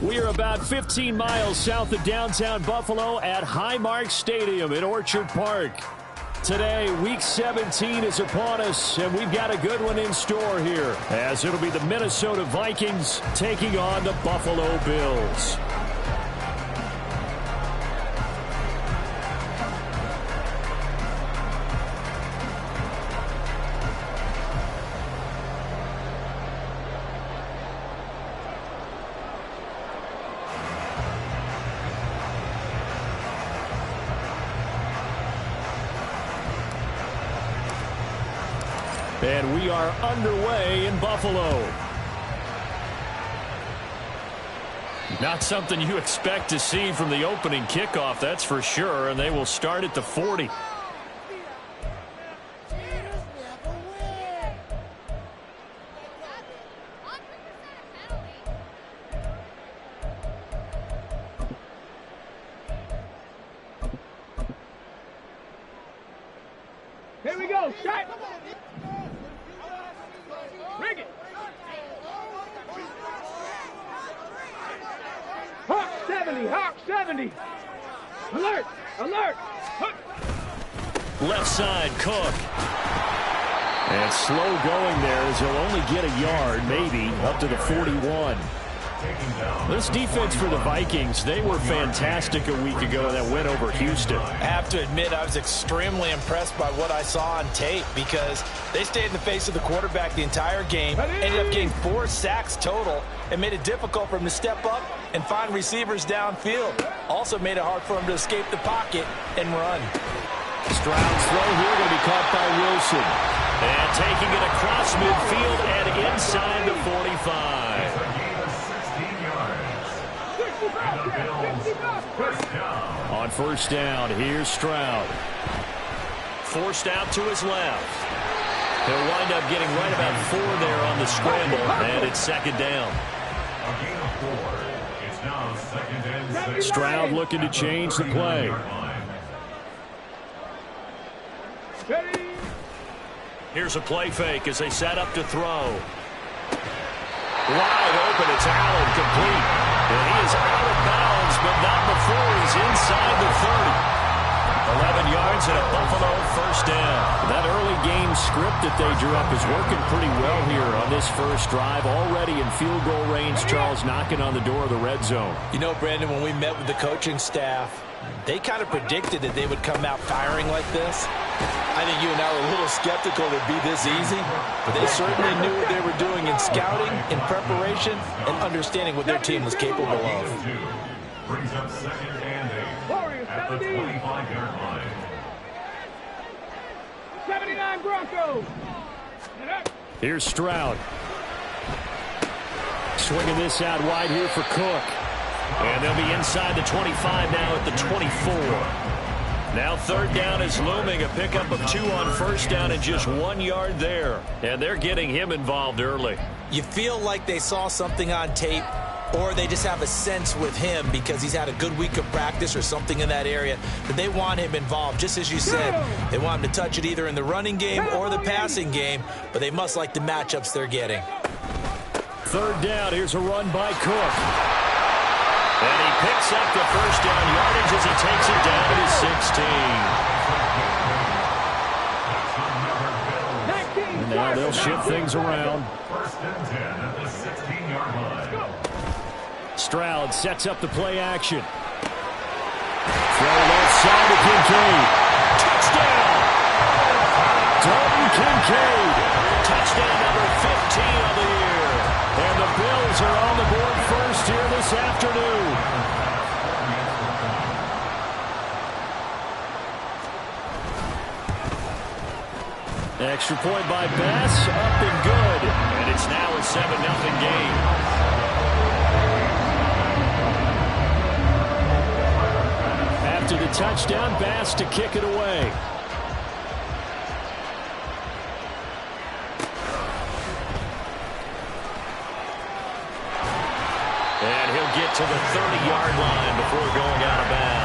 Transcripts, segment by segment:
We are about 15 miles south of downtown Buffalo at Highmark Stadium in Orchard Park. Today, Week 17 is upon us, and we've got a good one in store here, as it'll be the Minnesota Vikings taking on the Buffalo Bills. And we are underway in Buffalo. Not something you expect to see from the opening kickoff, that's for sure, and they will start at the 40. Here we go, shot! Bring it! Hawk 70, Hawk 70! Alert, alert! Hook. Left side, Cook. And slow going there as he'll only get a yard, maybe, up to the 41. This defense for the Vikings, they were fantastic a week ago in that win over Houston. I have to admit, I was extremely impressed by what I saw on tape because they stayed in the face of the quarterback the entire game, ended up getting 4 sacks total, and made it difficult for him to step up and find receivers downfield. Also made it hard for him to escape the pocket and run. Stroud's throw here going to be caught by Wilson. And taking it across midfield and inside the 45. On first down, here's Stroud. Forced out to his left. He'll wind up getting right about 4 there on the scramble, and it's second down. Stroud looking to change the play. Here's a play fake as they set up to throw. Wide open, it's Allen, complete. And he is out of bounds, but not before he's inside the 30. 11 yards and a Buffalo first down. That early game script that they drew up is working pretty well here on this first drive. Already in field goal range, Charles knocking on the door of the red zone. You know, Brandon, when we met with the coaching staff, they kind of predicted that they would come out firing like this. I think you and I were a little skeptical it would be this easy, but they certainly knew what they were doing in scouting, in preparation, and understanding what their team was capable of. Brings up second and 8 at the 25-yard line. 79 Broncos! Here's Stroud. Swinging this out wide here for Cook. And they'll be inside the 25 now at the 24. Now third down is looming, a pickup of 2 on first down and just 1 yard there. And they're getting him involved early. You feel like they saw something on tape, or they just have a sense with him because he's had a good week of practice or something in that area that they want him involved. Just as you said, they want him to touch it either in the running game or the passing game, but they must like the matchups they're getting. Third down, here's a run by Cook. And he picks up the first down yardage as he takes it down to 16. And now they'll shift things around. First and 10 at the 16-yard line. Stroud sets up the play action. Throw left side to Kincaid. Touchdown! Dalton Kincaid. Touchdown number 15 of the year. And the Bills are on the board first here this afternoon. Extra point by Bass, up and good. And it's now a 7-0 game. After the touchdown, Bass to kick it away. And he'll get to the 30-yard line before going out of bounds.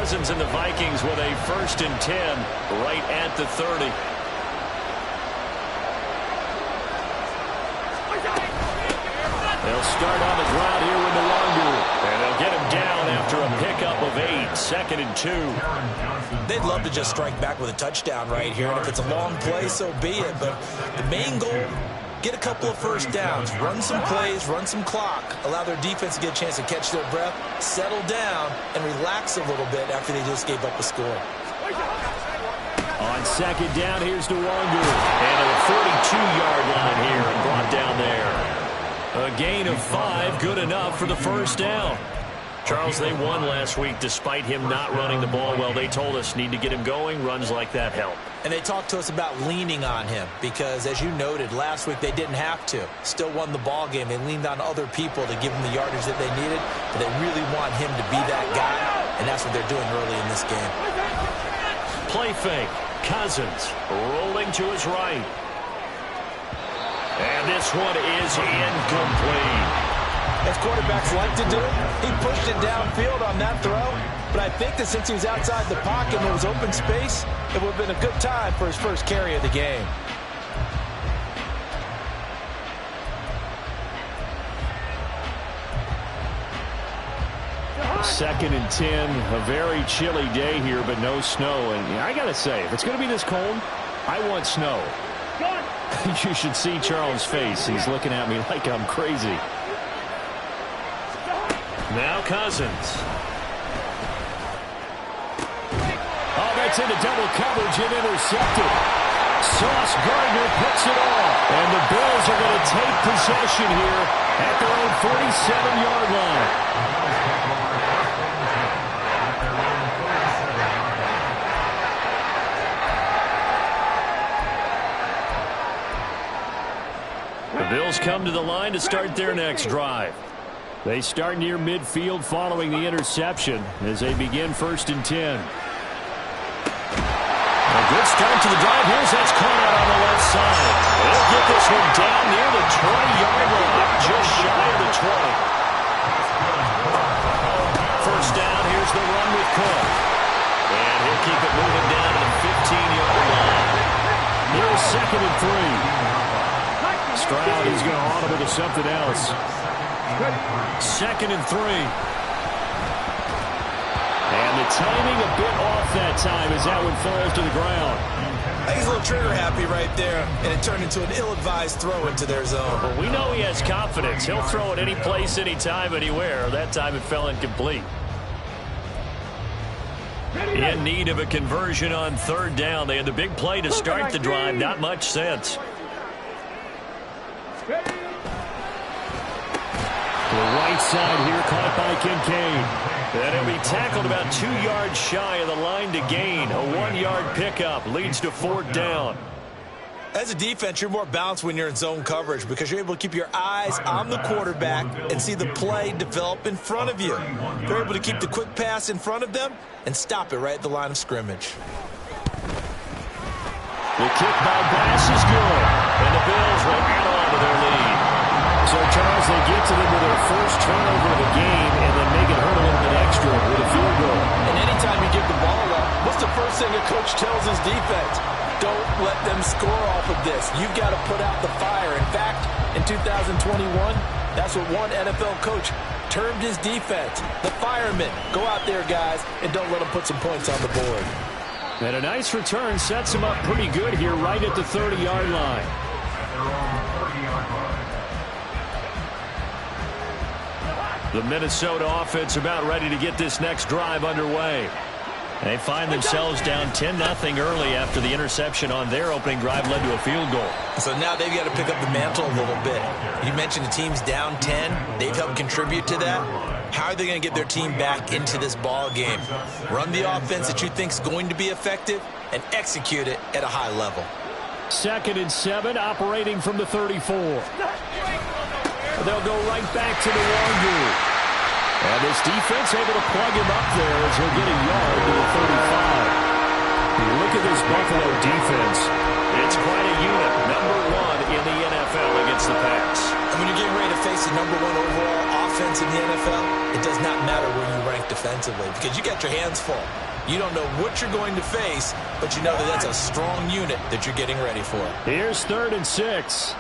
Cousins and the Vikings with a 1st and 10 right at the 30. They'll start on the ground here with Nwangu. And they'll get him down after a pickup of 8. 2nd and 2. They'd love to just strike back with a touchdown right here. And if it's a long play, so be it. But the main goal, get a couple of first downs, run some plays, run some clock, allow their defense to get a chance to catch their breath, settle down, and relax a little bit after they just gave up a score. On 2nd down, here's Nwangu. And to the 42-yard line here and brought down there. A gain of 5, good enough for the 1st down. Charles, they won last week despite him not running the ball well. They told us need to get him going. Runs like that help. And they talked to us about leaning on him because, as you noted, last week they didn't have to. Still won the ball game. They leaned on other people to give them the yardage that they needed, but they really want him to be that guy, and that's what they're doing early in this game. Play fake. Cousins rolling to his right. And this one is incomplete. As quarterbacks like to do, he pushed it downfield on that throw. But I think that since he was outside the pocket and there was open space, it would have been a good time for his first carry of the game. Second and 10, a very chilly day here, but no snow. And I got to say, if it's going to be this cold, I want snow. You should see Charles' face. He's looking at me like I'm crazy. Now Cousins. Oh, that's into double coverage and intercepted. Sauce Gardner puts it off. And the Bills are going to take possession here at their own 47-yard line. The Bills come to the line to start their next drive. They start near midfield following the interception as they begin 1st and 10. A good start to the drive. Here's that's caught out on the left side. They'll get this one down near the 20-yard line, just shy of the 20. 1st down, here's the run with Cook. And he'll keep it moving down to the 15-yard line. Here's 2nd and 3. Stroud is going to audible to something else. 2nd and 3. And the timing a bit off that time as that one falls to the ground. I think he's a little trigger happy right there, and it turned into an ill-advised throw into their zone. Well, we know he has confidence. He'll throw it any place, anytime, anywhere. That time it fell incomplete. In need of a conversion on 3rd down. They had the big play to start the drive. Not much sense. The right side here caught by Kincaid. And he'll be tackled about 2 yards shy of the line to gain. A 1-yard pickup leads to 4th down. As a defense, you're more balanced when you're in zone coverage because you're able to keep your eyes on the quarterback and see the play develop in front of you. They're able to keep the quick pass in front of them and stop it right at the line of scrimmage. The kick by Bass is good. And the Bills will add on to their lead. So, Charles, they get to them with their first turnover of the game and then make it hurt a little bit extra with a field goal. And anytime you give the ball up, what's the first thing a coach tells his defense? Don't let them score off of this. You've got to put out the fire. In fact, in 2021, that's what one NFL coach termed his defense. The firemen. Go out there, guys, and don't let them put some points on the board. And a nice return sets him up pretty good here right at the 30-yard line. The Minnesota offense about ready to get this next drive underway. They find themselves down 10-0 early after the interception on their opening drive led to a field goal. So now they've got to pick up the mantle a little bit. You mentioned the team's down 10. They've helped contribute to that. How are they going to get their team back into this ball game? Run the offense that you think is going to be effective and execute it at a high level. 2nd and 7, operating from the 34. They'll go right back to the Nwangu. And this defense able to plug him up there as he'll get a yard to the 35. You look at this Buffalo defense. It's quite a unit. Number 1 in the NFL against the pass. And when you're getting ready to face the number 1 overall offense defense in the NFL, it does not matter where you rank defensively because you got your hands full. You don't know what you're going to face, but you know that that's a strong unit that you're getting ready for. Here's 3rd and 6.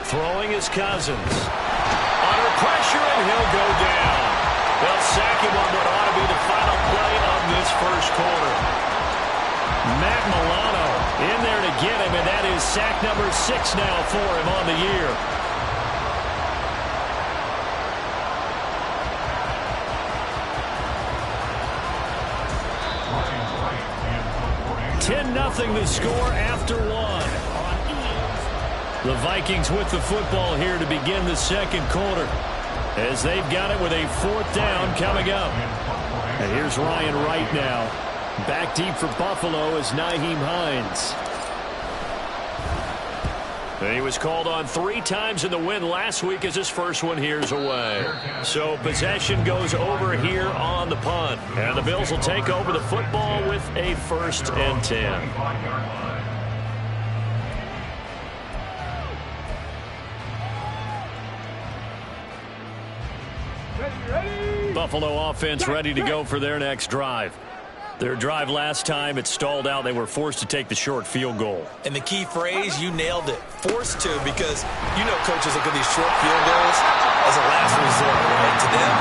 Throwing his Cousins. Under pressure, and he'll go down. They'll sack him on what ought to be the final play of this first quarter. Matt Milano in there to get him, and that is sack number 6 now for him on the year. 10-0 the score after 1. The Vikings with the football here to begin the second quarter, as they've got it with a 4th down coming up. And here's Ryan Wright now. Back deep for Buffalo is Nyheim Hines. And he was called on 3 times in the win last week as his first one here's away. So possession goes over here on the punt. And the Bills will take over the football with a 1st and 10. Buffalo offense ready to go for their next drive. Their drive last time, it stalled out. They were forced to take the short field goal. And the key phrase, you nailed it. Forced to, because you know coaches look at these short field goals as a last resort, right? To them,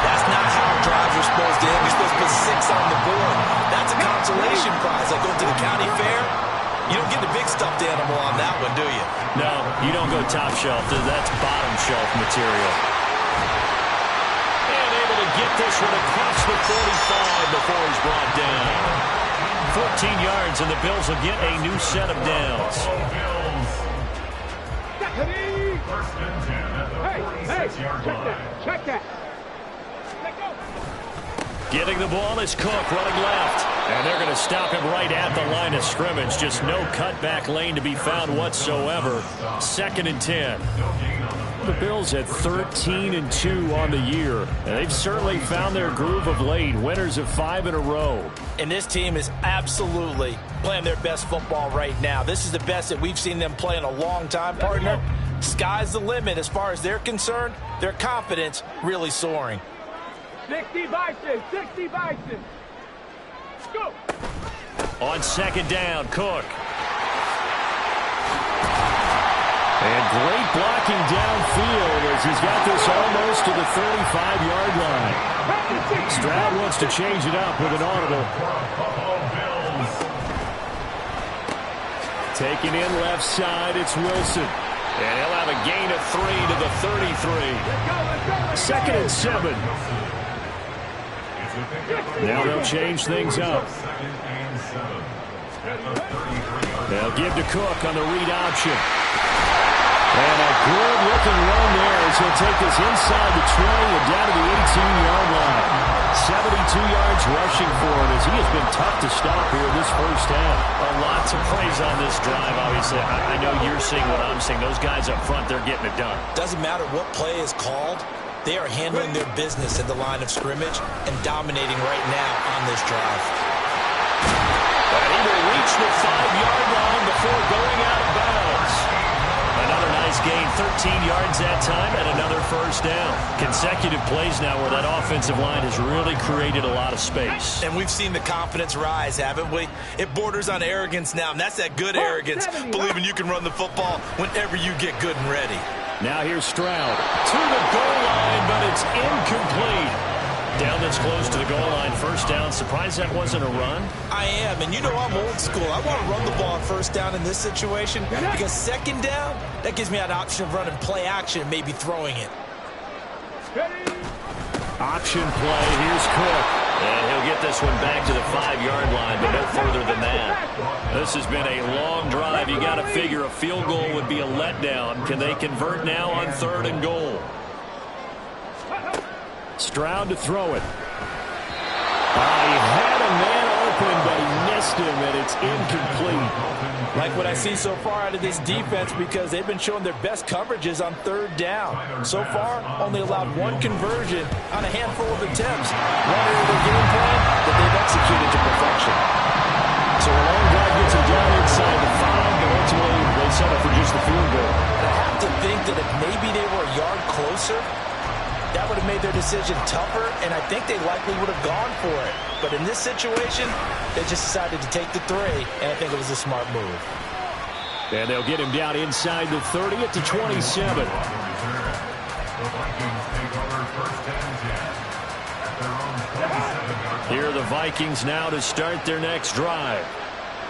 that's not how drives are supposed to end. You're supposed to put 6 on the board. That's a consolation prize. Like going to the county fair, you don't get the big stuffed animal on that one, do you? No, you don't go top shelf. That's bottom shelf material. Get this one across the 45 before he's brought down. 14 yards, and the Bills will get a new set of downs. Hey, check that. Let go. Getting the ball is Cook running left. And they're going to stop him right at the line of scrimmage. Just no cutback lane to be found whatsoever. 2nd and 10. The Bills at 13-2 on the year, and they've certainly found their groove of late. Winners of 5 in a row. And this team is absolutely playing their best football right now. This is the best that we've seen them play in a long time, partner. Sky's the limit as far as they're concerned. Their confidence really soaring. 60 Bison. Go. On 2nd down, Cook. And great blocking downfield as he's got this almost to the 35-yard line. Stroud wants to change it up with an audible. Taking in left side, it's Wilson. And he'll have a gain of 3 to the 33. 2nd and 7. Now they'll change things up. They'll give to Cook on the read option. And a good-looking run there as he'll take this inside the 20 and down to the 18-yard line. 72 yards rushing for him as he has been tough to stop here this first half. A lot to praise on this drive, obviously. I know you're seeing what I'm seeing. Those guys up front, they're getting it done. Doesn't matter what play is called. They are handling their business at the line of scrimmage and dominating right now on this drive. And he will reach the 5-yard line before going out of bounds. Another nice gain, 13 yards that time, and another first down. Consecutive plays now where that offensive line has really created a lot of space. And we've seen the confidence rise, haven't we? It borders on arrogance now, and that's that good arrogance, believing you can run the football whenever you get good and ready. Now here's Stroud to the goal line, but it's incomplete. Down that's close to the goal line, first down. Surprised that wasn't a run? I am, and you know I'm old school. I want to run the ball on first down in this situation because 2nd down, that gives me an option of running play action and maybe throwing it. Option play, here's Cook. And he'll get this one back to the 5-yard line, but no further than that. This has been a long drive. You got to figure a field goal would be a letdown. Can they convert now on 3rd and goal? Stroud to throw it. He had a man open, but he missed him, and it's incomplete. Like what I see so far out of this defense because they've been showing their best coverages on 3rd down. So far, only allowed 1 conversion on a handful of attempts. One area of their game plan that they've settle for just the field goal. I have to think that if maybe they were a yard closer, that would have made their decision tougher, and I think they likely would have gone for it. But in this situation, they just decided to take the 3, and I think it was a smart move. And they'll get him down inside the 30 at the 27. Here are the Vikings now to start their next drive.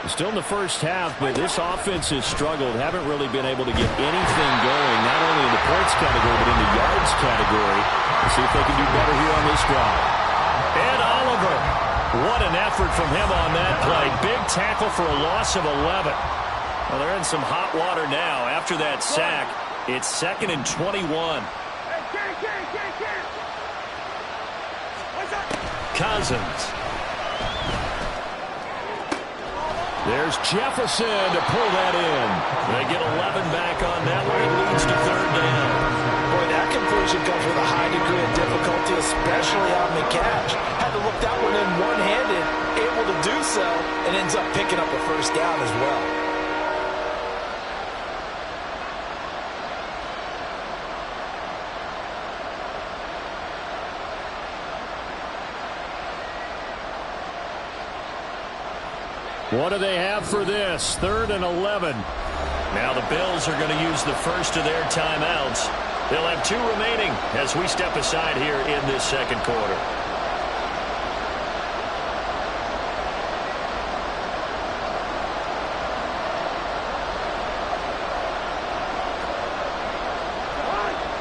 Still in the first half, but this offense has struggled. Haven't really been able to get anything going, not only in the points category, but in the yards category. Let's see if they can do better here on this drive. And Oliver, what an effort from him on that play. Big tackle for a loss of 11. Well, they're in some hot water now. After that sack, it's 2nd and 21. Cousins. There's Jefferson to pull that in. They get 11 back on that one. It leads to 3rd down. Boy, that completion comes with a high degree of difficulty, especially on the catch. Had to look that one in one-handed, able to do so, and ends up picking up a 1st down as well. What do they have for this? 3rd and 11. Now the Bills are going to use the first of their timeouts. They'll have 2 remaining as we step aside here in this 2nd quarter.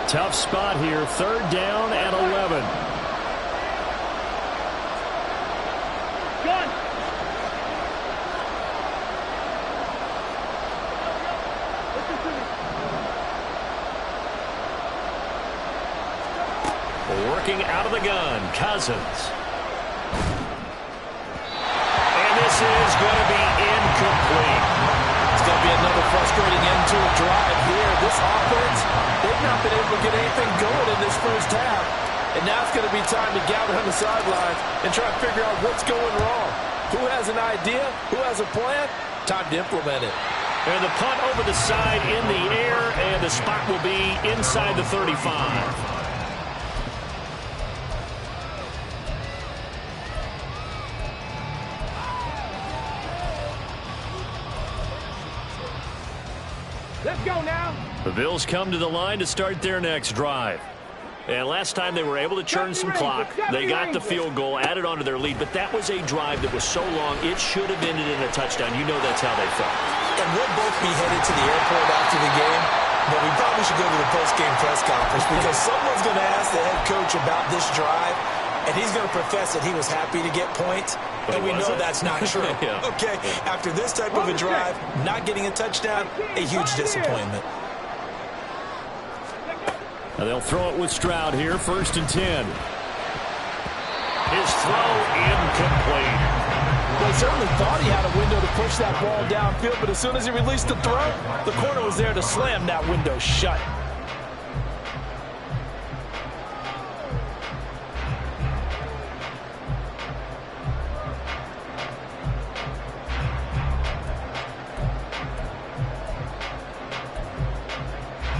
Tough spot here. 3rd down and 11. Working out of the gun, Cousins. And this is going to be incomplete. It's going to be another frustrating end to a drive here. This offense, they've not been able to get anything going in this first half. And now it's going to be time to gather on the sidelines and try to figure out what's going wrong. Who has an idea? Who has a plan? Time to implement it. And the punt over the side in the air, and the spot will be inside the 35. Let's go now. The Bills come to the line to start their next drive. And last time they were able to churn some clock. They got the field goal, added on to their lead, but that was a drive that was so long, it should have ended in a touchdown. You know that's how they felt. And we'll both be headed to the airport after the game, but we probably should go to the post-game press conference because someone's going to ask the head coach about this drive, and he's going to profess that he was happy to get points, and we know that's not true. Yeah. Okay, after this type of a drive, not getting a touchdown, a huge disappointment. Now they'll throw it with Stroud here, 1st and 10. His throw incomplete. Well, he certainly thought he had a window to push that ball downfield, but as soon as he released the throw, the corner was there to slam that window shut.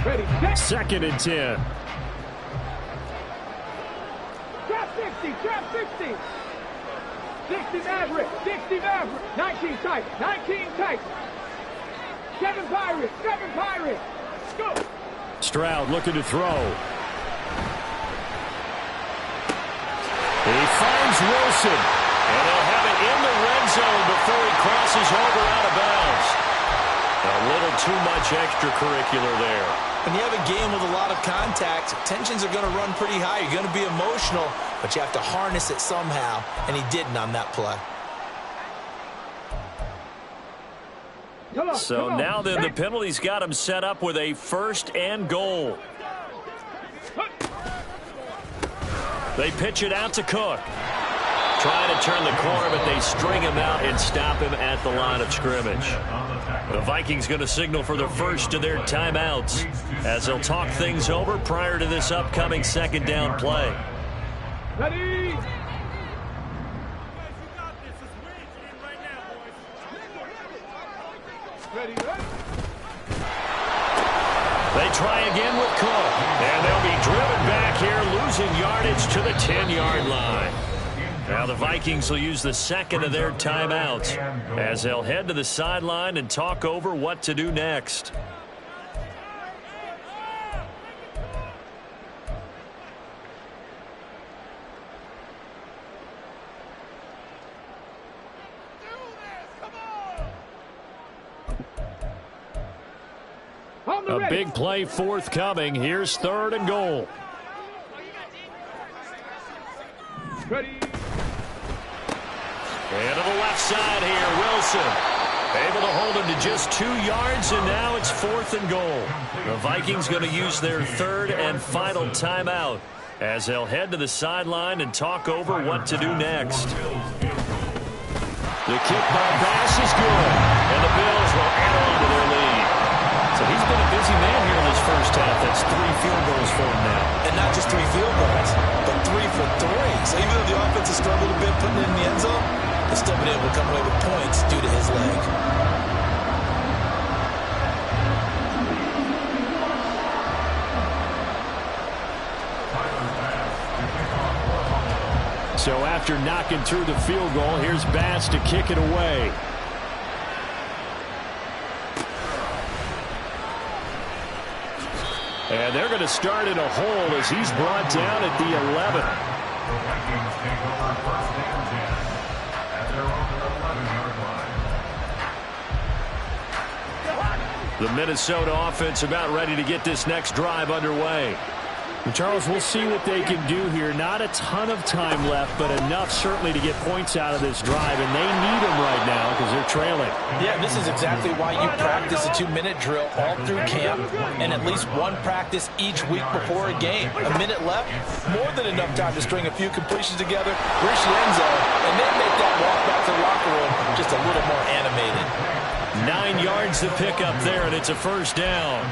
Ready, 2nd and 10. trap 60, trap 60. 60 Maverick, 60 Maverick. 19 tight, 19 tight. 7 Pirates, 7 Pirates. Go. Stroud looking to throw. He finds Wilson, and they'll have it in the red zone before he crosses over out of bounds. A little too much extracurricular there. When you have a game with a lot of contact, tensions are going to run pretty high. You're going to be emotional, but you have to harness it somehow, and he didn't on that play. So now then, the penalty's got him set up with a 1st and goal. They pitch it out to Cook. Trying to turn the corner, but they string him out and stop him at the line of scrimmage. The Vikings going to signal for the first of their timeouts as they'll talk things over prior to this upcoming 2nd down play. Ready. Ready, ready. try again with Cook. And they'll be driven back here, losing yardage to the 10-yard line. Now the Vikings will use the second of their timeouts as they'll head to the sideline and talk over what to do next. A big play forthcoming. Here's 3rd and goal. Ready. And to the left side here, Wilson. Able to hold him to just 2 yards, and now it's 4th and goal. The Vikings going to use their 3rd and final timeout as they'll head to the sideline and talk over what to do next. The kick by Bass is good, and the Bills will add on to their lead. So he's been a busy man here in this first half. That's 3 field goals for him now. And not just 3 field goals, but 3 for 3. So even though the offense has struggled a bit putting it in the end zone, they've still been able to come away with points due to his leg. So after knocking through the field goal, here's Bass to kick it away. And they're going to start in a hole as he's brought down at the 11. The Vikings take over 1st and 10 at their own 11-yard line. The Minnesota offense about ready to get this next drive underway. And Charles, we'll see what they can do here. Not a ton of time left, but enough certainly to get points out of this drive, and they need them right now because they're trailing. Yeah, this is exactly why you practice a 2-minute drill all through camp and at least one practice each week before a game. A minute left, more than enough time to string a few completions together, reach the end zone, and then make that walk back to the locker room just a little more animated. 9 yards to pick up there, and it's a 1st down.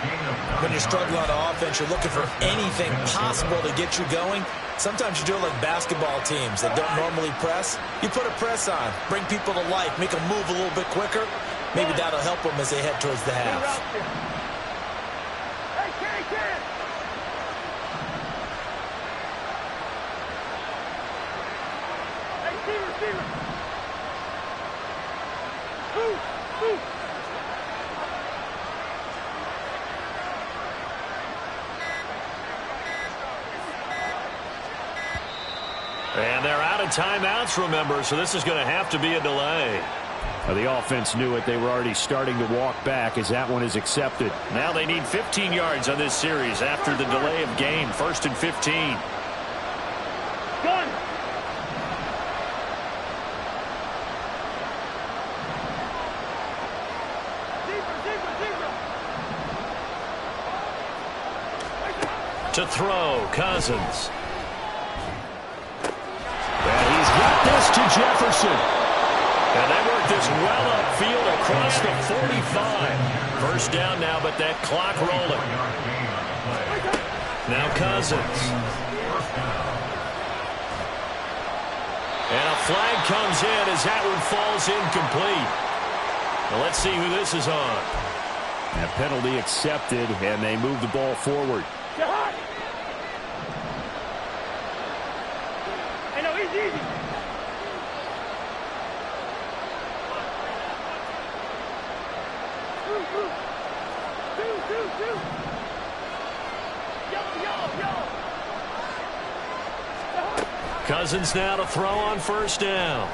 When you're struggling on offense, you're looking for anything possible to get you going. Sometimes you do it like basketball teams that don't normally press. You put a press on, bring people to life, make them move a little bit quicker. Maybe that'll help them as they head towards the half. And they're out of timeouts, remember, so this is going to have to be a delay. Well, the offense knew it. They were already starting to walk back as that one is accepted. Now they need 15 yards on this series after the delay of game. 1st and 15. Gun. To throw, Cousins. And he's got this to Jefferson. And they work this well upfield across the 45. 1st down now, but that clock rolling. Now Cousins. And a flag comes in as that one falls incomplete. Well, let's see who this is on. That penalty accepted, and they move the ball forward. I know, he's easy. Two. Yellow. Cousins now to throw on 1st down.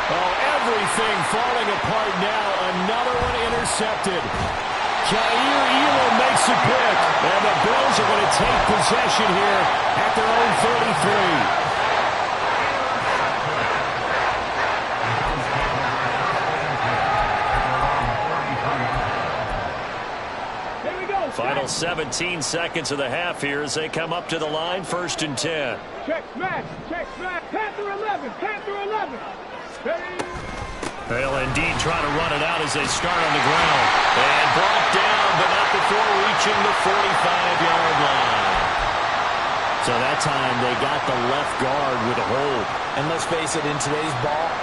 Oh, everything falling apart now. Another one intercepted. Jair Elam makes a pick, and the Bills are going to take possession here at their own 33. Final 17 seconds of the half here as they come up to the line. 1st and 10. Check smash. Panther 11. They'll indeed try to run it out as they start on the ground. And brought down, but not before reaching the 45-yard line. So that time they got the left guard with a hold. And let's face it, in today's ball,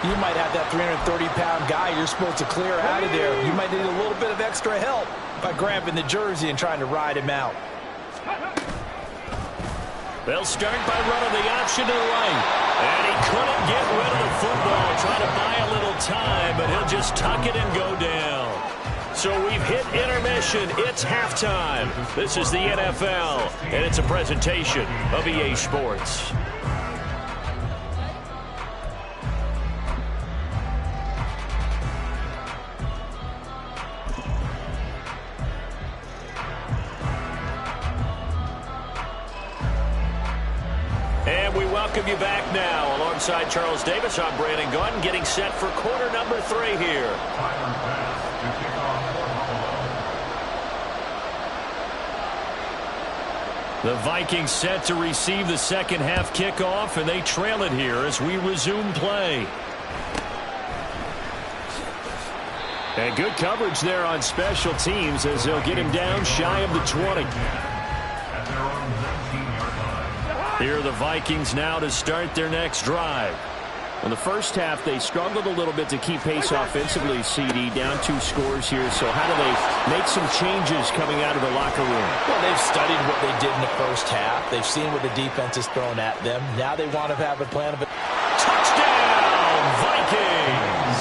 You might have that 330-pound guy you're supposed to clear out of there. You might need a little bit of extra help by grabbing the jersey and trying to ride him out. They'll start by running the option to the right. And he couldn't get rid of the football. Trying to buy a little time, but he'll just tuck it and go down. So we've hit intermission. It's halftime. This is the NFL, and it's a presentation of EA Sports. And we welcome you back now. Alongside Charles Davis, I'm Brandon Gaudin, getting set for quarter number 3 here. The Vikings set to receive the second half kickoff, and they trail it here as we resume play. And good coverage there on special teams as they'll get him down shy of the 20. Here are the Vikings now to start their next drive. In the first half, they struggled a little bit to keep pace offensively, CD, down 2 scores here. So how do they make some changes coming out of the locker room? Well, they've studied what they did in the first half. They've seen what the defense has thrown at them. Now they want to have a plan of it. Touchdown, Vikings!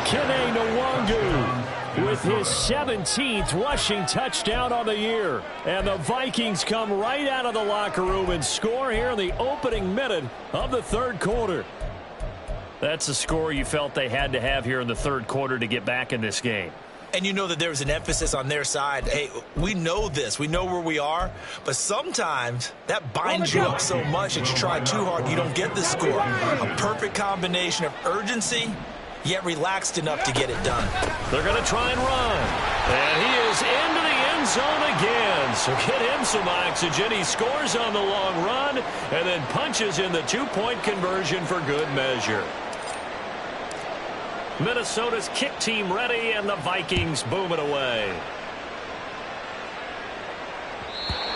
Kene Nwangu with his 17th rushing touchdown on the year. And the Vikings come right out of the locker room and score here in the opening minute of the third quarter. That's the score you felt they had to have here in the third quarter to get back in this game. And you know that there was an emphasis on their side. Hey, we know this. We know where we are. But sometimes that binds you up so much that you try too hard, you don't get the score. A perfect combination of urgency, yet relaxed enough to get it done. They're going to try and run. And he is into the end zone again. So get him some oxygen. He scores on the long run and then punches in the 2-point conversion for good measure. Minnesota's kick team ready, and the Vikings boom it away.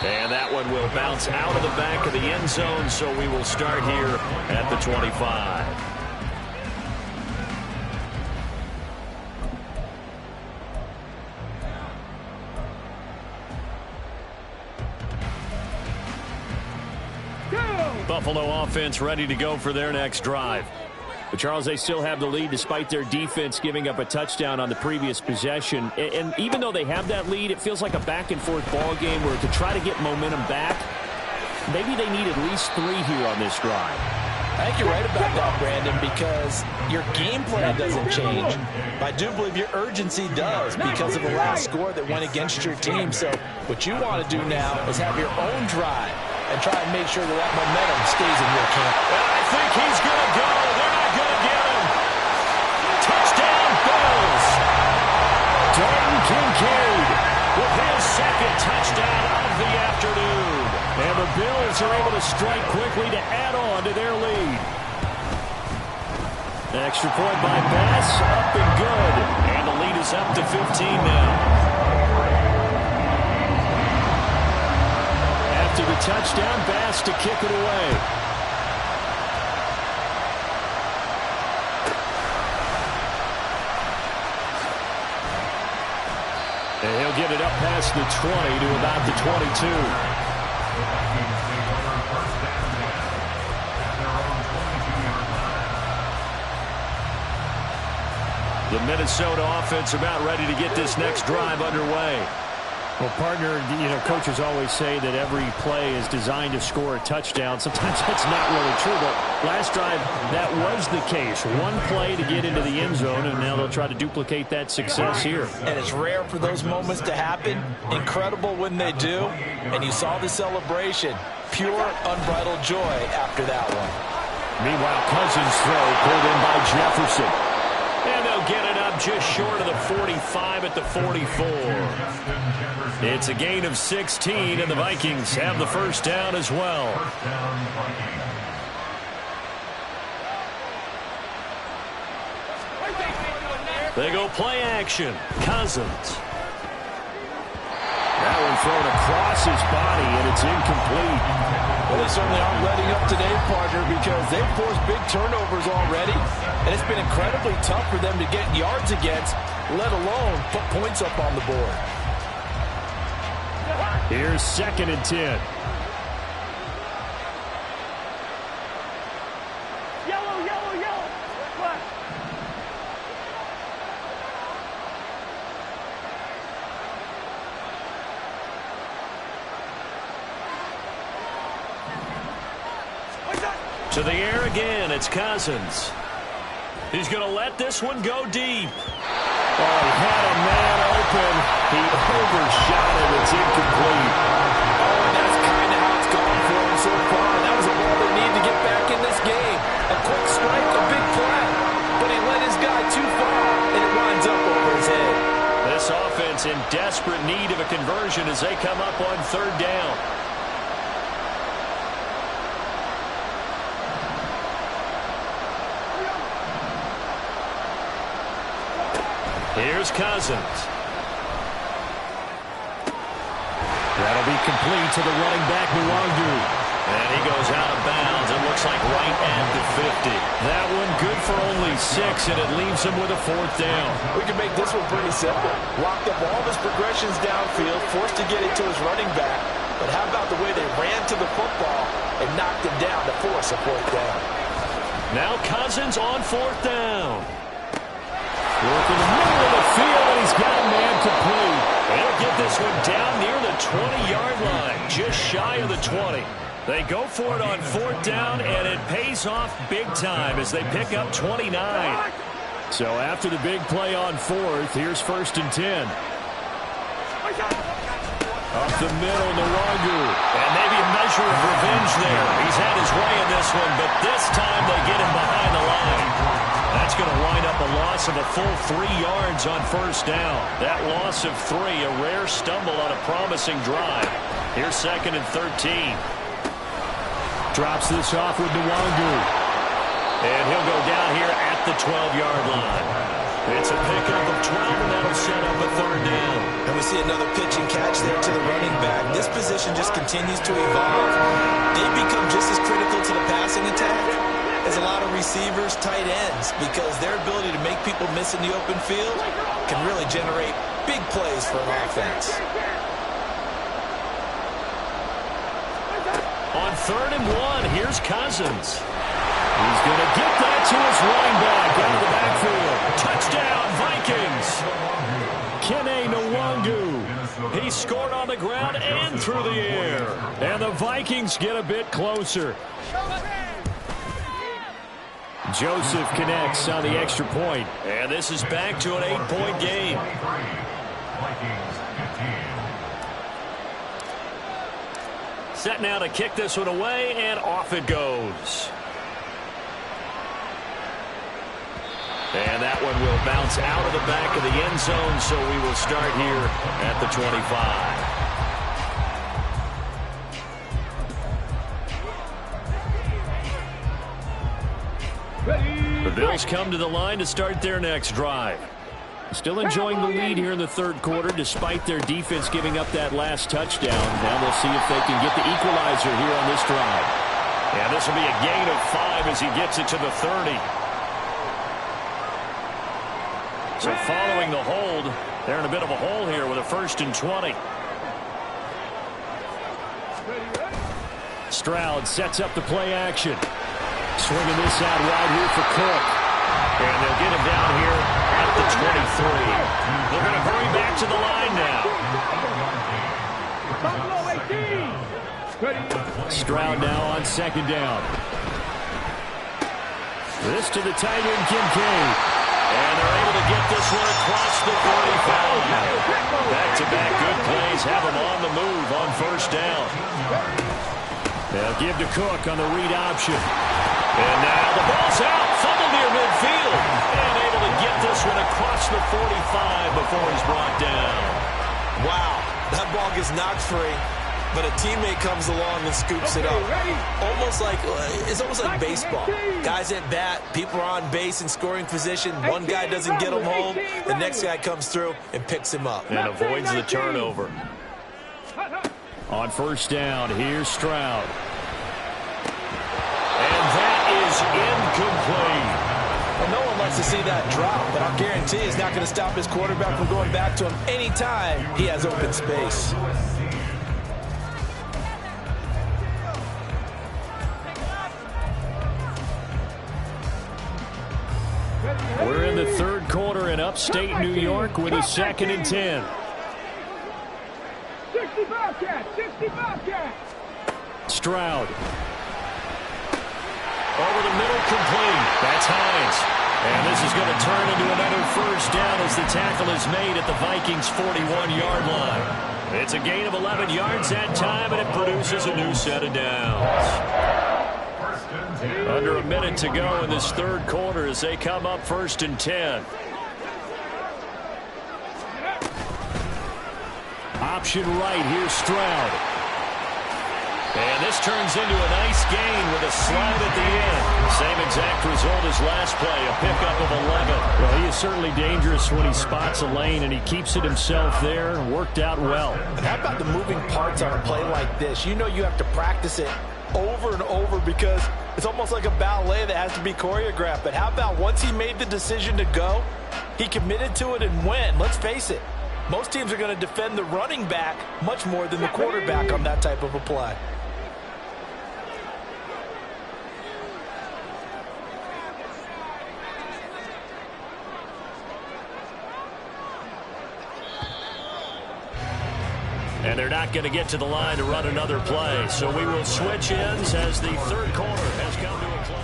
And that one will bounce out of the back of the end zone, so we will start here at the 25. Buffalo offense ready to go for their next drive. But, Charles, they still have the lead despite their defense giving up a touchdown on the previous possession. And even though they have that lead, it feels like a back-and-forth ball game where to try to get momentum back, maybe they need at least 3 here on this drive. I think you're right about that, Brandon, because your game plan doesn't change. But I do believe your urgency does because of the last score that went against your team. So what you want to do now is have your own drive and try and make sure that momentum stays in your camp. And I think he's going to go. They're not going to get him. Touchdown, Bills. Dalton Kincaid with his second touchdown of the afternoon. And the Bills are able to strike quickly to add on to their lead. Extra point by Bass, up and good. And the lead is up to 15 now. After the touchdown, Bass to kick it away. And he'll get it up past the 20 to about the 22. The Minnesota offense about ready to get this next drive underway. Well, partner, coaches always say that every play is designed to score a touchdown. Sometimes that's not really true, but last drive, that was the case. One play to get into the end zone, and now they'll try to duplicate that success here. And it's rare for those moments to happen. Incredible when they do. And you saw the celebration. Pure, unbridled joy after that one. Meanwhile, Cousins' throw pulled in by Jefferson. And they'll get it up just short of the 45 at the 44. It's a gain of 16, and the Vikings have the first down as well. They go play action. Cousins. That one thrown across his body, and it's incomplete. Well, they certainly aren't letting up today, partner, because they've forced big turnovers already, and it's been incredibly tough for them to get yards against, let alone put points up on the board. Here's 2nd and 10. Yellow, yellow, yellow. Flag. To the air again, it's Cousins. He's going to let this one go deep. Oh, he had a man open. He overshot it. It's incomplete. Oh, and that's kind of how it's gone for him so far. That was a ball they need to get back in this game. A quick strike, a big play. But he led his guy too far, and it winds up over his head. This offense in desperate need of a conversion as they come up on 3rd down. Here's Cousins. That'll be complete to the running back, Nwangu. And he goes out of bounds. It looks like right at the 50. That one good for only 6, and it leaves him with a 4th down. We can make this one pretty simple. Locked up all of his progressions downfield, forced to get it to his running back. But how about the way they ran to the football and knocked him down to force a 4th down? Now Cousins on 4th down. Work in the middle of the field, and he's got a man complete. They'll get this one down near the 20-yard line, just shy of the 20. They go for it on 4th down, and it pays off big time as they pick up 29. So after the big play on 4th, here's 1st and 10. Up the middle, Nwangu. And maybe a measure of revenge there. He's had his way in this one, but this time they get him behind the line. That's going to wind up a loss of a full 3 yards on 1st down. That loss of 3, a rare stumble on a promising drive. Here's 2nd and 13. Drops this off with Nwangu. And he'll go down here at the 12-yard line. It's a pickup of 12, and that'll set up a 3rd down. And we see another pitch and catch there to the running back. This position just continues to evolve. They become just as critical to the passing attack as a lot of receivers, tight ends, because their ability to make people miss in the open field can really generate big plays for an offense. On 3rd and 1, here's Cousins. He's going to get that to his running back out of the backfield. Touchdown, Vikings. Kene Nwangu. He scored on the ground and through the air. And the Vikings get a bit closer. Joseph connects on the extra point. And this is back to an 8-point game. Set now to kick this one away, and off it goes. And that one will bounce out of the back of the end zone, so we will start here at the 25. The Bills come to the line to start their next drive. Still enjoying the lead here in the 3rd quarter, despite their defense giving up that last touchdown. Now we'll see if they can get the equalizer here on this drive. And this will be a gain of 5 as he gets it to the 30. So following the hold, they're in a bit of a hole here with a 1st and 20. Stroud sets up the play action. Swinging this out wide here for Cook. And they'll get him down here at the 23. They're going to hurry back to the line now. Stroud now on 2nd down. This to the tight end, Kincaid. And they're able to get this one across the 45. Back-to-back good plays have them on the move on 1st down. They'll give to Cook on the read option. And now the ball's out. Fumble near midfield. And able to get this one across the 45 before he's brought down. Wow, that ball gets knocked free, but a teammate comes along and scoops it up. It's almost like baseball. Guys at bat, people are on base in scoring position. One guy doesn't get him home. The next guy comes through and picks him up. And avoids the turnover. On 1st down, here's Stroud. likes to see that drop, but I'll guarantee it's not going to stop his quarterback from going back to him anytime he has open space. We're in the third quarter in upstate New York with a 2nd and 10. 60 Bobcats, 60 Bobcats. Stroud. Over the middle, complete. That's Hines. And this is going to turn into another first down as the tackle is made at the Vikings' 41-yard line. It's a gain of 11 yards that time, and it produces a new set of downs. Under a minute to go in this third quarter as they come up 1st and 10. Option right, here's Stroud. And this turns into a nice gain with a slide at the end. Same exact result as last play, a pickup of 11. Well, he is certainly dangerous when he spots a lane, and he keeps it himself there. Worked out well. And how about the moving parts on a play like this? You know you have to practice it over and over because it's almost like a ballet that has to be choreographed. But how about once he made the decision to go, he committed to it and went. Let's face it, most teams are going to defend the running back much more than the quarterback on that type of a play. And they're not going to get to the line to run another play. So we will switch ends as the third quarter has come to a close.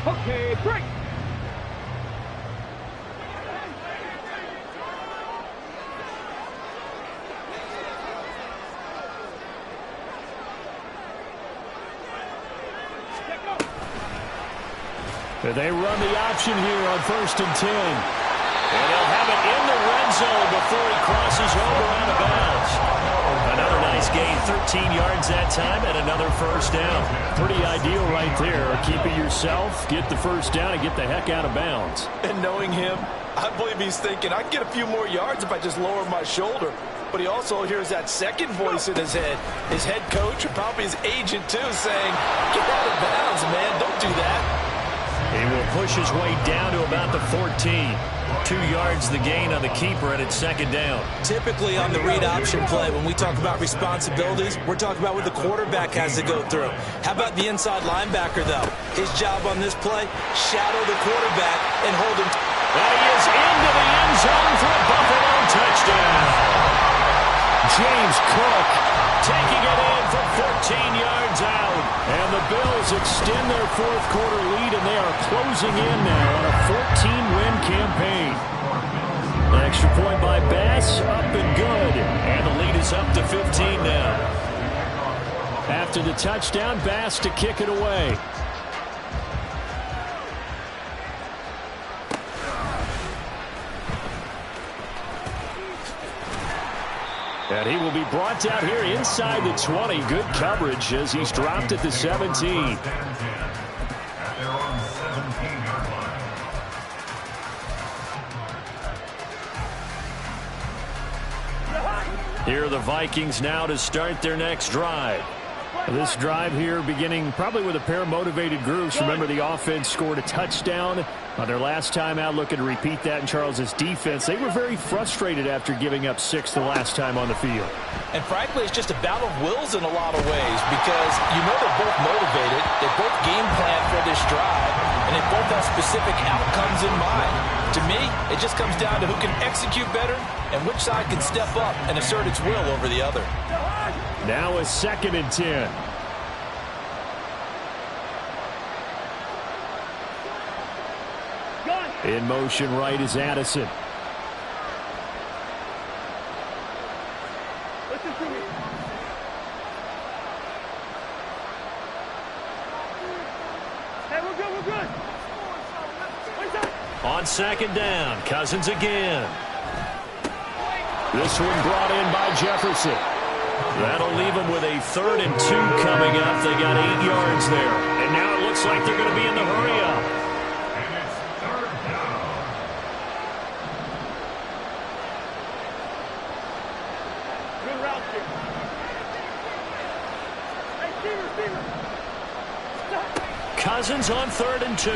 Okay, break. They run the option here on 1st and 10. And they'll have it in the red zone before he crosses over out of bounds. Another nice gain, 13 yards that time, and another first down. Pretty ideal right there. Keep it yourself, get the first down, and get the heck out of bounds. And knowing him, I believe he's thinking, I can get a few more yards if I just lower my shoulder. But he also hears that second voice in his head. His head coach, or probably his agent too, saying, get out of bounds, man, don't do that. He will push his way down to about the 14. 2 yards the gain on the keeper, and it's 2nd down. Typically on the read option play, when we talk about responsibilities, we're talking about what the quarterback has to go through. How about the inside linebacker, though? His job on this play, shadow the quarterback and hold him. And he is into the end zone for a Buffalo touchdown. James Cook taking it in from 14 yards out. And the Bills extend their fourth quarter lead, and they are closing in now on a 14-win campaign. An extra point by Bass, up and good. And the lead is up to 15 now. After the touchdown, Bass to kick it away. And he will be brought down here inside the 20. Good coverage as he's dropped at the 17. Here are the Vikings now to start their next drive. This drive here beginning probably with a pair of motivated groups. Remember, the offense scored a touchdown on their last time out. Looking to repeat that in Charles's defense. They were very frustrated after giving up 6 the last time on the field. And frankly, it's just a battle of wills in a lot of ways because you know they're both motivated. They both game plan for this drive, and they both have specific outcomes in mind. To me, it just comes down to who can execute better and which side can step up and assert its will over the other. Now a 2nd and 10. In motion right is Addison. Listen to me. Hey, we're good, we're good. On 2nd down, Cousins again. This one brought in by Jefferson. That'll leave them with a 3rd and 2 coming up. They got 8 yards there. And now it looks like they're going to be in the hurry up. Cousins on 3rd and 2.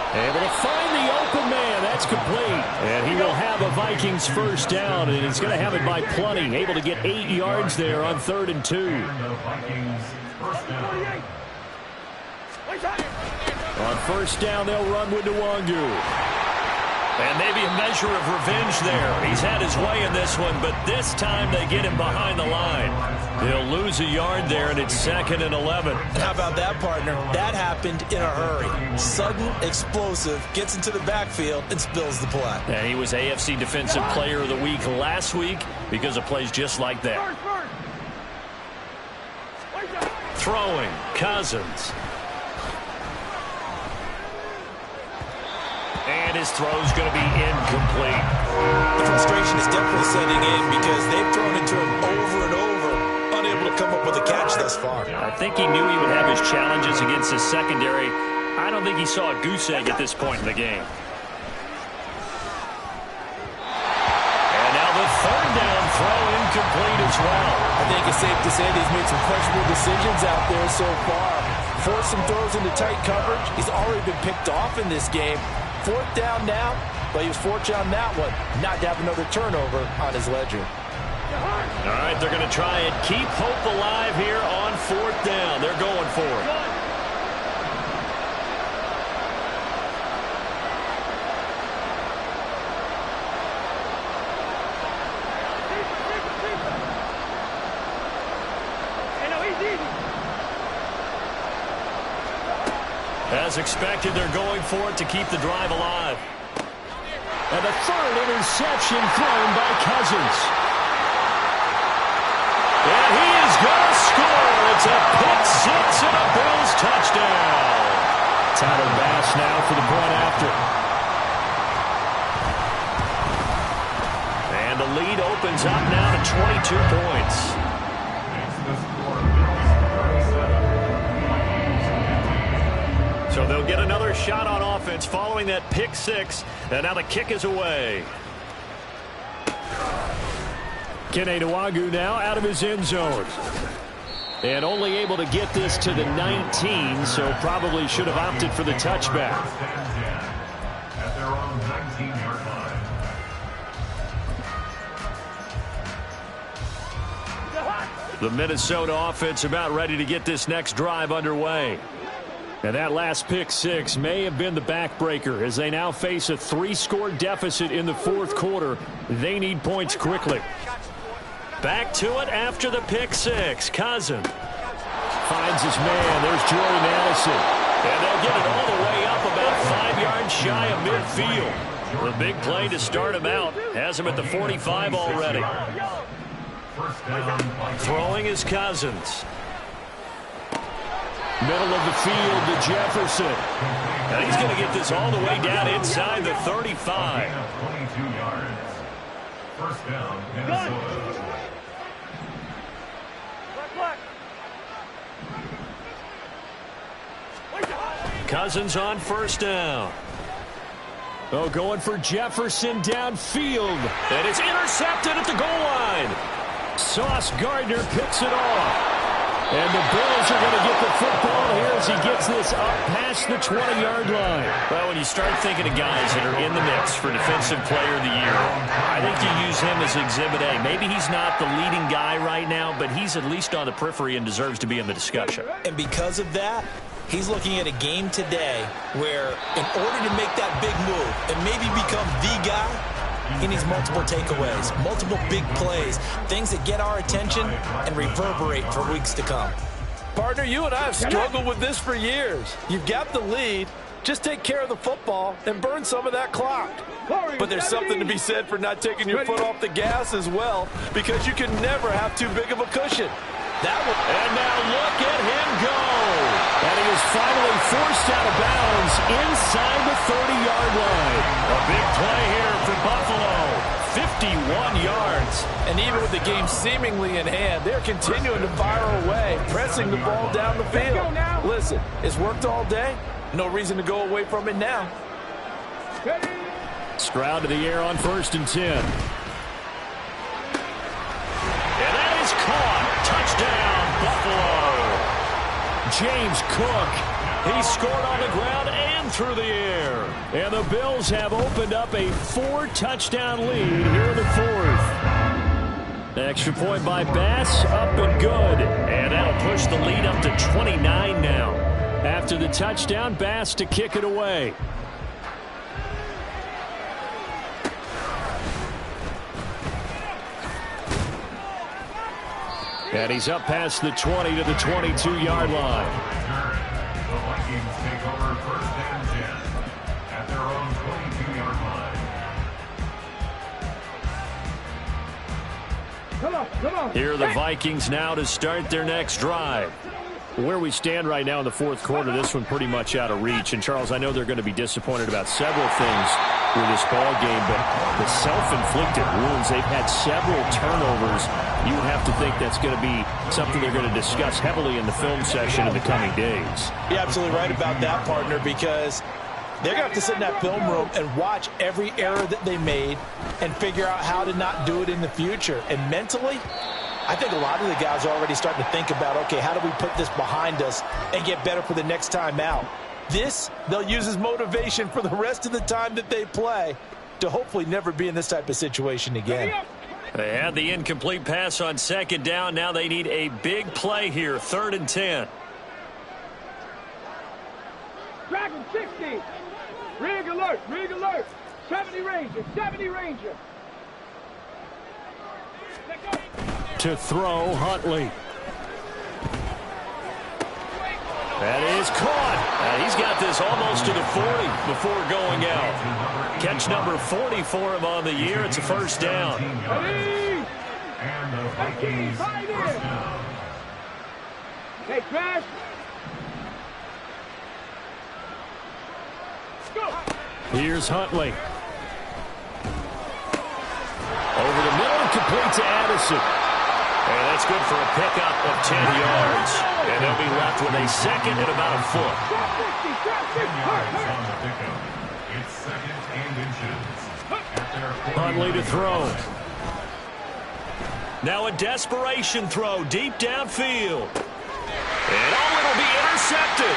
Able to find the open man. That's complete. And he will have a Vikings first down, and he's going to have it by plenty. Able to get 8 yards there on 3rd and 2. On first down, they'll run with Nwangu. And maybe a measure of revenge there. He's had his way in this one, but this time they get him behind the line. They'll lose a yard there, and it's 2nd and 11. How about that, partner? That happened in a hurry. Sudden, explosive, gets into the backfield, and spills the play. And he was AFC Defensive Player of the Week last week because of plays just like that. Throwing, Cousins. And his throw's going to be incomplete. The frustration is definitely setting in because they've thrown it to him over and over, unable to come up with a catch thus far. I think he knew he would have his challenges against his secondary. I don't think he saw a goose egg at this point in the game. And now the 3rd down throw incomplete as well. I think it's safe to say that he's made some questionable decisions out there so far. Forced some throws into tight coverage. He's already been picked off in this game. 4th down now, but he was fortunate on that one not to have another turnover on his ledger. All right, they're going to try and keep hope alive here on 4th down. They're going for it. As expected, they're going for it to keep the drive alive. And the 3rd interception thrown by Cousins. And he is going to score. It's a pick 6 and a Bills touchdown. Tyler Bass now for the point after. And the lead opens up now to 22 points. So they'll get another shot on offense following that pick 6. And now the kick is away. Nwangu now out of his end zone. And only able to get this to the 19, so probably should have opted for the touchback. At their own 19-yard line. The Minnesota offense about ready to get this next drive underway. And that last pick 6 may have been the backbreaker as they now face a 3-score deficit in the 4th quarter. They need points quickly. Back to it after the pick 6. Cousins finds his man. There's Jordan Addison. And they'll get it all the way up about 5 yards shy of midfield. The big play to start him out. Has him at the 45 already. Throwing is Cousins. Middle of the field to Jefferson. And he's going to get this all the way down inside the 35. 22 yards. First down, Minnesota. Cousins on first down. Oh, going for Jefferson downfield. And it's intercepted at the goal line. Sauce Gardner picks it off. And the Bills are going to get the football here as he gets this up past the 20-yard line. Well, when you start thinking of guys that are in the mix for Defensive Player of the Year, I think you use him as Exhibit A. Maybe he's not the leading guy right now, but he's at least on the periphery and deserves to be in the discussion. And because of that, he's looking at a game today where in order to make that big move and maybe become the guy, he needs multiple takeaways, multiple big plays, things that get our attention and reverberate for weeks to come. Partner, you and I have struggled with this for years. You've got the lead. Just take care of the football and burn some of that clock. But there's something to be said for not taking your foot off the gas as well, because you can never have too big of a cushion. And now look at him go. And he is finally forced out of bounds inside the 30-yard line. A big play here for Buffalo. 51 yards. And even with the game seemingly in hand, they're continuing to fire away, pressing the ball down the field. Listen, it's worked all day. No reason to go away from it now. Stroud to the air on 1st and 10. And that is caught. Touchdown, James Cook. He scored on the ground and through the air. And the Bills have opened up a 4-touchdown lead here in the fourth. Extra point by Bass, up and good. And that'll push the lead up to 29 now. After the touchdown, Bass to kick it away. And he's up past the 20 to the 22-yard line. The Vikings take over first and 10 at their own 22-yard line. Come on. Here are the Vikings now to start their next drive. Where we stand right now in the fourth quarter, this one pretty much out of reach. And, Charles, I know they're going to be disappointed about several things with this ball game, but the self-inflicted wounds, they've had several turnovers. You would have to think that's going to be something they're going to discuss heavily in the film session in the coming days. You're absolutely right about that, partner, because they're going to have to sit in that film room and watch every error that they made and figure out how to not do it in the future. And mentally, I think a lot of the guys are already starting to think about, okay, how do we put this behind us and get better for the next time out? This, they'll use as motivation for the rest of the time that they play to hopefully never be in this type of situation again. They had the incomplete pass on second down. Now they need a big play here, 3rd and 10. Dragon 60. Rig alert. 70 Ranger. To throw, Huntley. That is caught. He's got this almost to the 40 before going out. Catch number 40 for him on the year. It's a first down. And the Vikings first down. Hey, Crash. Go. Here's Huntley. Over the middle, complete to Addison. And that's good for a pickup of 10 yards. And they'll be left with a second and about a foot. 10 yards on the pickup. It's 2nd and inches. Huntley to throw. Now a desperation throw deep downfield. And it'll be intercepted.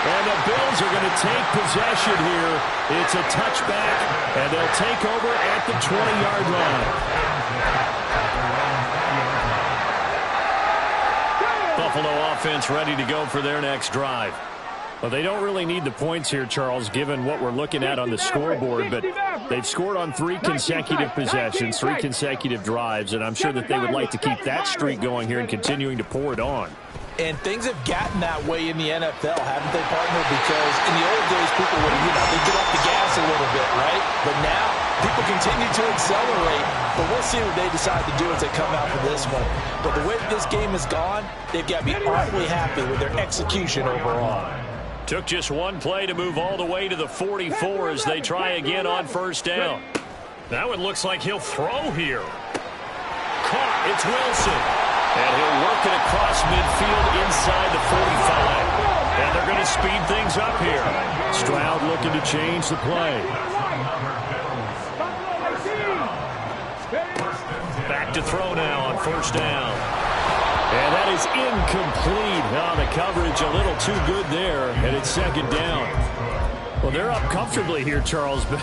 And the Bills are going to take possession here. It's a touchback, and they'll take over at the 20-yard line. Buffalo offense ready to go for their next drive. Well, they don't really need the points here, Charles, given what we're looking at on the scoreboard, but they've scored on 3 consecutive possessions, 3 consecutive drives, and I'm sure that they would like to keep that streak going here and continuing to pour it on. And things have gotten that way in the NFL, haven't they, partner? Because in the old days, people would, they get off the gas a little bit, right? But now, people continue to accelerate. But we'll see what they decide to do as they come out for this one. But the way that this game has gone, they've got to be awfully happy with their execution overall. Took just one play to move all the way to the 44 as they try again on first down. That one looks like he'll throw here. Caught. It's Wilson. And he'll work it across midfield inside the 45. And they're going to speed things up here. Stroud looking to change the play. Back to throw now on first down. And that is incomplete. Oh, the coverage a little too good there. And it's second down. Well, they're up comfortably here, Charles, but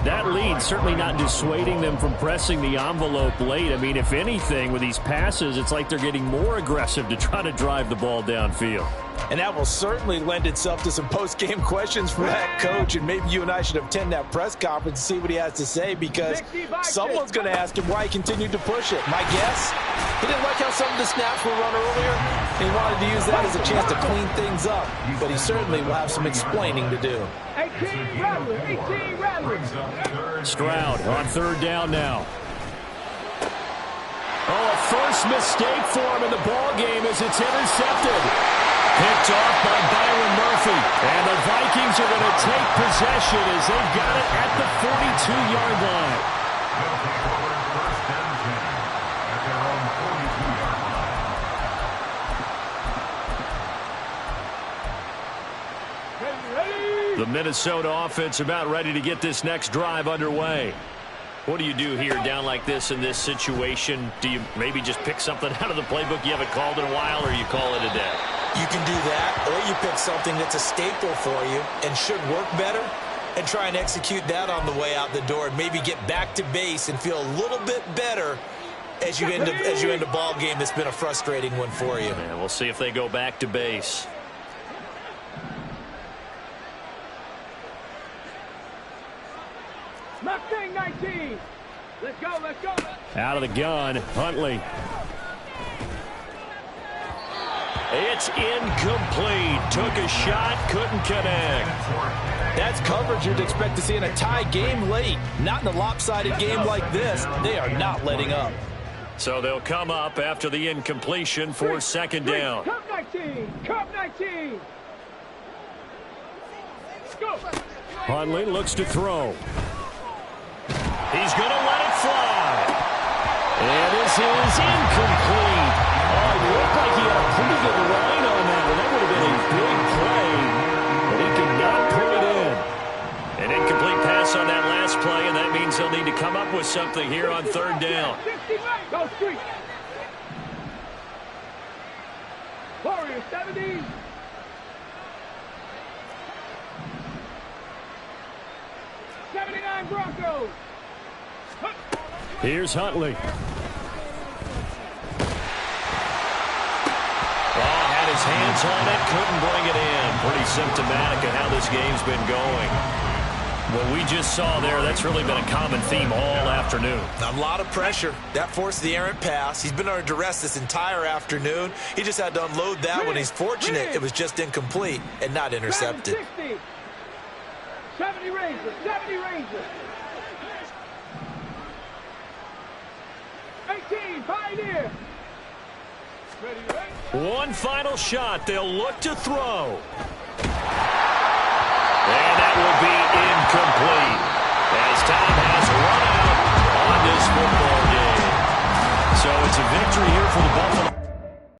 that lead certainly not dissuading them from pressing the envelope late. I mean, if anything, with these passes, it's like they're getting more aggressive to try to drive the ball downfield. And that will certainly lend itself to some post-game questions for that coach. And maybe you and I should attend that press conference and see what he has to say, because someone's going to ask him why he continued to push it. My guess, he didn't like how some of the snaps were run earlier. He wanted to use that as a chance to clean things up. But he certainly will have some explaining to do. 18 Rattler. Stroud on third down now. Oh, a first mistake for him in the ball game as it's intercepted. Picked off by Byron Murphy. And the Vikings are going to take possession as they've got it at the 42-yard line. The Minnesota offense about ready to get this next drive underway. What do you do here down like this in this situation? Do you maybe just pick something out of the playbook you haven't called in a while, or you call it a day? You can do that, or you pick something that's a staple for you and should work better and try and execute that on the way out the door and maybe get back to base and feel a little bit better as you end a ball game that's been a frustrating one for you. Yeah, we'll see if they go back to base. Mustang 19. Let's go, let's go. Out of the gun, Huntley. It's incomplete. Took a shot, couldn't connect. That's coverage you'd expect to see in a tie game late. Not in a lopsided game like this. They are not letting up. So they'll come up after the incompletion for second down. Cup 19. Cup 19. Go. Huntley looks to throw. He's going to let it fly. And this is incomplete. Oh, it looked like he had a pretty good line on that one. That would have been a big play, but he could not pull it in. An incomplete pass on that last play, and that means they'll need to come up with something here on third down. Go street. Warriors 70. Broncos. Here's Huntley. Had his hands on it, couldn't bring it in. Pretty symptomatic of how this game's been going. What we just saw there, that's really been a common theme all afternoon. A lot of pressure. That forced the errant pass. He's been under duress this entire afternoon. He just had to unload that one. He's fortunate it was just incomplete and not intercepted. 70 Rangers, 70 Rangers. 18, Pioneer. Ready, ready. One final shot. They'll look to throw. And that will be incomplete as time has run out on this football game. So it's a victory here for the Buffalo